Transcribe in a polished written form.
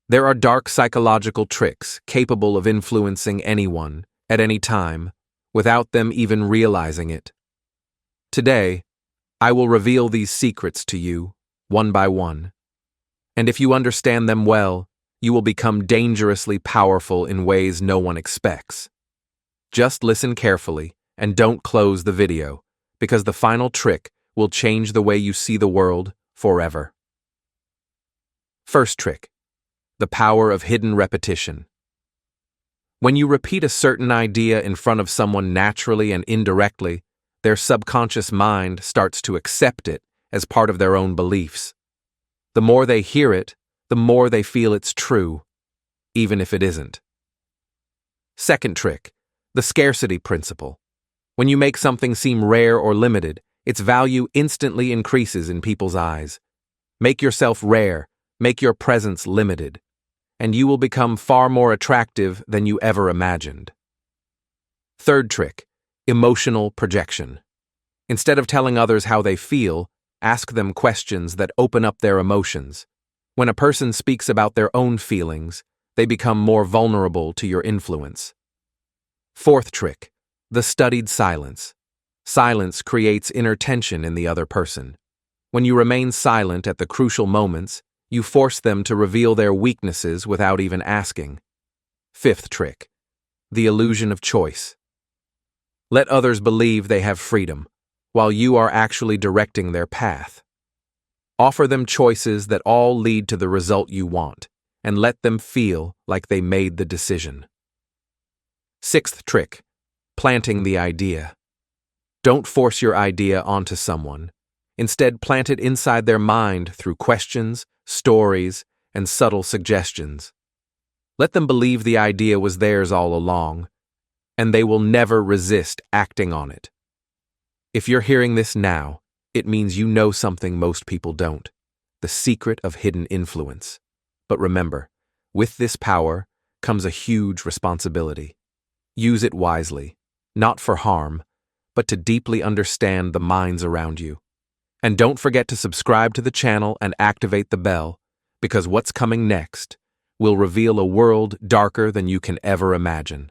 There are dark psychological tricks capable of influencing anyone, at any time, without them even realizing it. Today, I will reveal these secrets to you, one by one. And if you understand them well, you will become dangerously powerful in ways no one expects. Just listen carefully and don't close the video, because the final trick will change the way you see the world forever. First trick: the power of hidden repetition. When you repeat a certain idea in front of someone naturally and indirectly, their subconscious mind starts to accept it as part of their own beliefs. The more they hear it, the more they feel it's true, even if it isn't. Second trick: the scarcity principle. When you make something seem rare or limited, its value instantly increases in people's eyes. Make yourself rare, make your presence limited, and you will become far more attractive than you ever imagined. Third trick: emotional projection. Instead of telling others how they feel, ask them questions that open up their emotions. When a person speaks about their own feelings, they become more vulnerable to your influence. Fourth trick: the studied silence. Silence creates inner tension in the other person. When you remain silent at the crucial moments, you force them to reveal their weaknesses without even asking. Fifth trick: the illusion of choice. Let others believe they have freedom, while you are actually directing their path. Offer them choices that all lead to the result you want, and let them feel like they made the decision. Sixth trick: planting the idea. Don't force your idea onto someone. Instead, plant it inside their mind through questions, stories, and subtle suggestions. Let them believe the idea was theirs all along, and they will never resist acting on it. If you're hearing this now, it means you know something most people don't: the secret of hidden influence. But remember, with this power comes a huge responsibility. Use it wisely, not for harm, but to deeply understand the minds around you. And don't forget to subscribe to the channel and activate the bell, because what's coming next will reveal a world darker than you can ever imagine.